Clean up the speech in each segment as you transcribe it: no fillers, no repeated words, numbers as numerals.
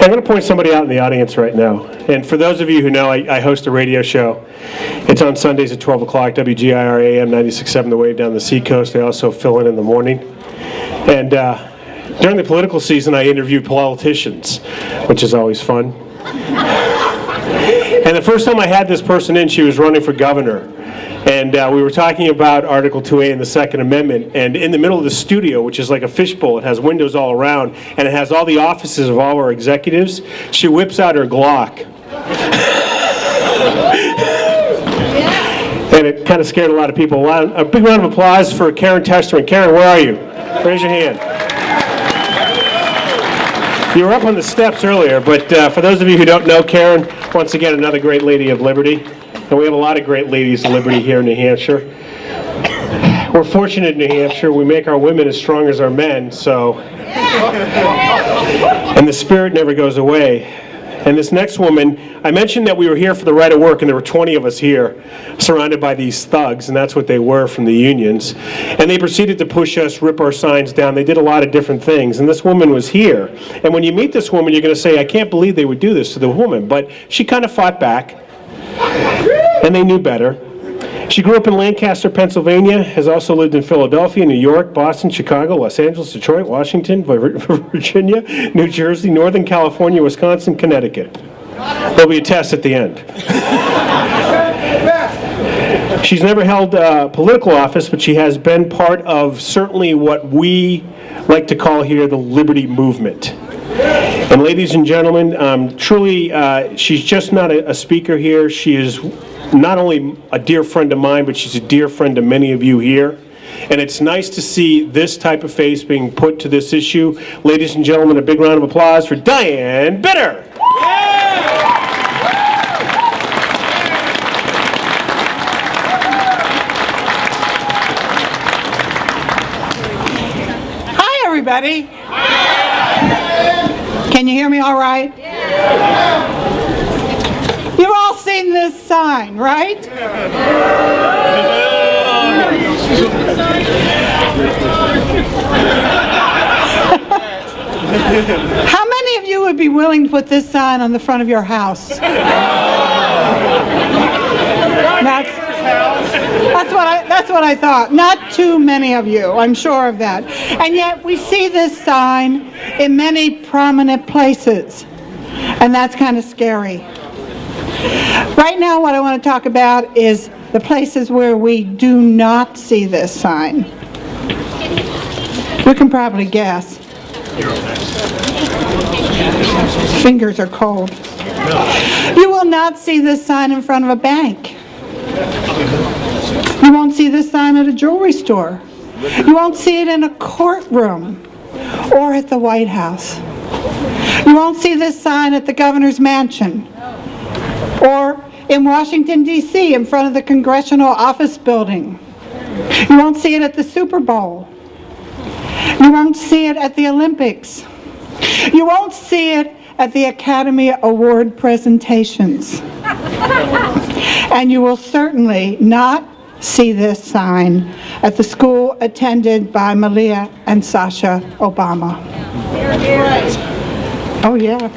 I'm going to point somebody out in the audience right now. And for those of you who know, I host a radio show. It's on Sundays at 12 o'clock, WGIR AM 96.7 The Wave down the Seacoast. I also fill in the morning. And during the political season, I interviewed politicians, which is always fun. And the first time I had this person in, she was running for governor. And we were talking about Article 2A and the Second Amendment, and in the middle of the studio, which is like a fishbowl, it has windows all around, and it has all the offices of all our executives, she whips out her Glock. And it kind of scared a lot of people. A big round of applause for Karen Testerman. Karen, where are you? Raise your hand. You were up on the steps earlier, but for those of you who don't know Karen, once again, another great lady of liberty. And we have a lot of great ladies of liberty here in New Hampshire. We're fortunate in New Hampshire. We make our women as strong as our men, so... And the spirit never goes away. And this next woman, I mentioned that we were here for the right of work, and there were 20 of us here, surrounded by these thugs, and that's what they were from the unions. And they proceeded to push us, rip our signs down. They did a lot of different things, and this woman was here. And when you meet this woman, you're going to say, I can't believe they would do this to the woman. But she kind of fought back. And they knew better. She grew up in Lancaster, Pennsylvania, has also lived in Philadelphia, New York, Boston, Chicago, Los Angeles, Detroit, Washington, Virginia, New Jersey, Northern California, Wisconsin, Connecticut. There'll be a test at the end. She's never held political office, but she has been part of certainly what we like to call here the liberty movement. And ladies and gentlemen, truly, she's just not a speaker here. She is not only a dear friend of mine, but she's a dear friend of many of you here. And it's nice to see this type of face being put to this issue. Ladies and gentlemen, a big round of applause for DianeBitter. Hi, everybody. Can you hear me all right? Yeah. You've all seen this sign, right? How many of you would be willing to put this sign on the front of your house? That's what I thought. Not too many of you, I'm sure of that. And yet we see this sign in many prominent places, and that's kind of scary. Right now what I want to talk about is the places where we do not see this sign. You can probably guess. Fingers are cold. You will not see this sign in front of a bank. You won't see this sign at a jewelry store. You won't see it in a courtroom or at the White House. You won't see this sign at the governor's mansion or in Washington, D.C. in front of the Congressional Office Building. You won't see it at the Super Bowl. You won't see it at the Olympics. You won't see it at the Academy Award presentations. And you will certainly not see this sign at the school attended by Malia and Sasha Obama. Oh yeah.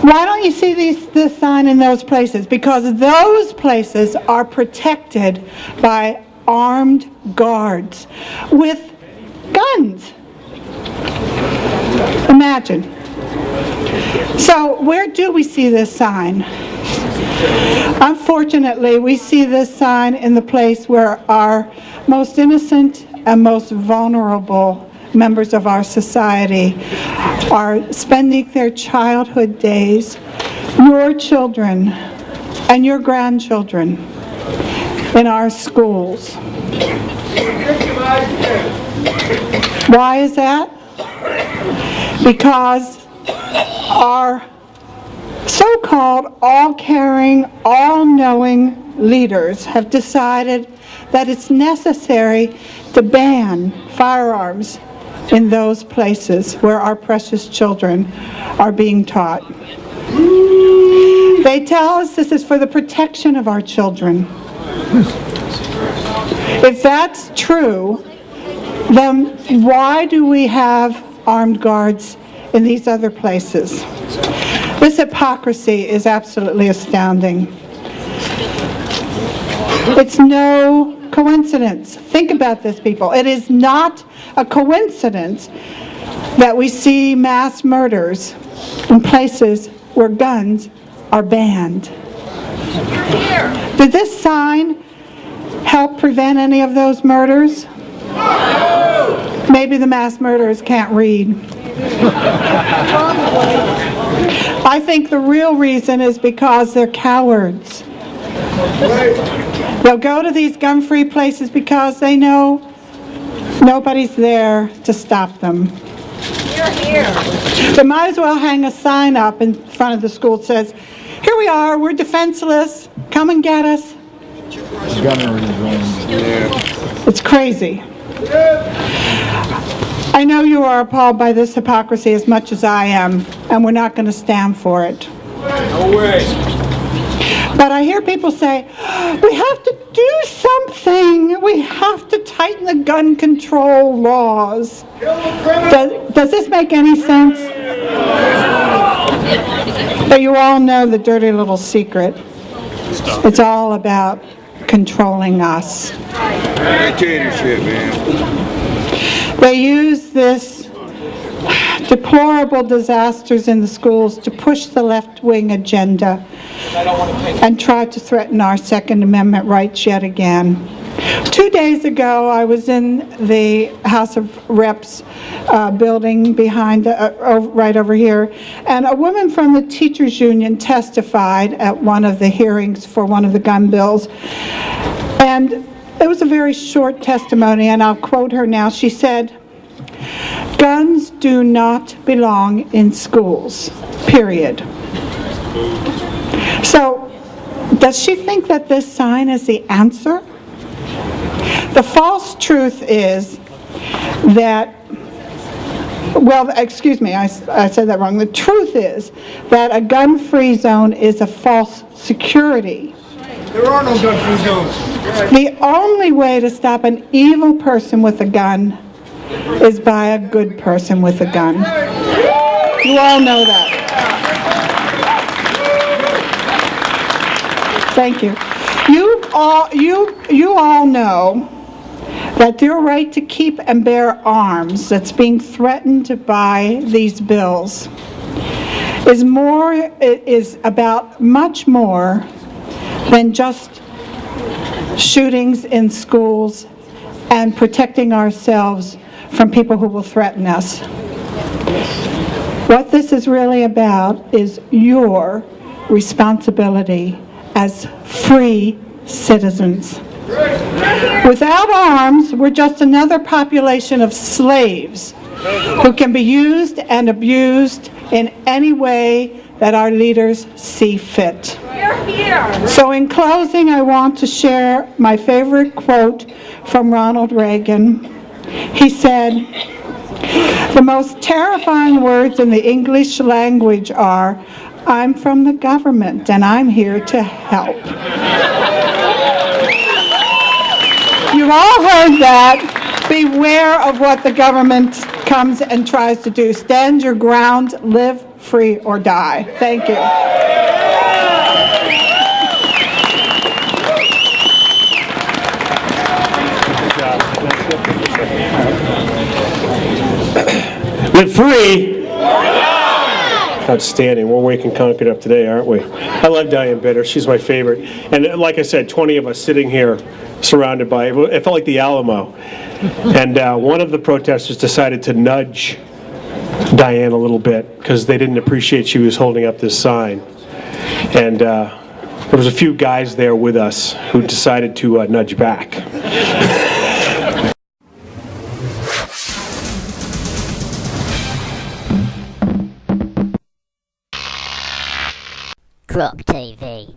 Why don't you see this sign in those places? Because those places are protected by armed guards with guns. Imagine. So where do we see this sign? Unfortunately, we see this sign in the place where our most innocent and most vulnerable members of our society are spending their childhood days, your children and your grandchildren, in our schools. Why is that? Because our so-called all-caring, all-knowing leaders have decided that it's necessary to ban firearms in those places where our precious children are being taught. They tell us this is for the protection of our children. If that's true, then why do we have armed guards in these other places. This hypocrisy is absolutely astounding. It's no coincidence. Think about this, people. It is not a coincidence that we see mass murders in places where guns are banned. Did this sign help prevent any of those murders? Maybe the mass murderers can't read. I think the real reason is because they're cowards. They'll go to these gun-free places because they know nobody's there to stop them. They might as well hang a sign up in front of the school that says, "Here we are, we're defenseless, come and get us." It's crazy. I know you are appalled by this hypocrisy as much as I am, and we're not going to stand for it. No way. But I hear people say, we have to do something. We have to tighten the gun control laws. Does this make any sense? But you all know the dirty little secret. It's all about controlling us. Dictatorship, man. They use this deplorable disasters in the schools to push the left-wing agenda and try to threaten our Second Amendment rights yet again. 2 days ago, I was in the House of Reps building behind, right over here, and a woman from the teachers union testified at one of the hearings for one of the gun bills. And it was a very short testimony, and I'll quote her now. She said, "Guns do not belong in schools, period." So, does she think that this sign is the answer? The false truth is that, well, excuse me, I said that wrong. The truth is that a gun-free zone is a false security. There are no gun-free zones. The only way to stop an evil person with a gun is by a good person with a gun. You all know that. Thank you. You all know that your right to keep and bear arms that's being threatened by these bills is about much more than just shootings in schools and protecting ourselves from people who will threaten us. What this is really about is your responsibility as free citizens. Without arms, we're just another population of slaves who can be used and abused in any way that our leaders see fit. So in closing, I want to share my favorite quote from Ronald Reagan. He said, "The most terrifying words in the English language are, 'I'm from the government and I'm here to help.'" You've all heard that. Beware of what the government comes and tries to do. Stand your ground, live free or die. Thank you. Live free. Outstanding. We're waking Concord up today, aren't we? I love DianeBitter. She's my favorite. And like I said, 20 of us sitting here surrounded by, it felt like the Alamo. And one of the protesters decided to nudge Diane a little bit because they didn't appreciate she was holding up this sign. And there was a few guys there with us who decided to nudge back. Crop TV.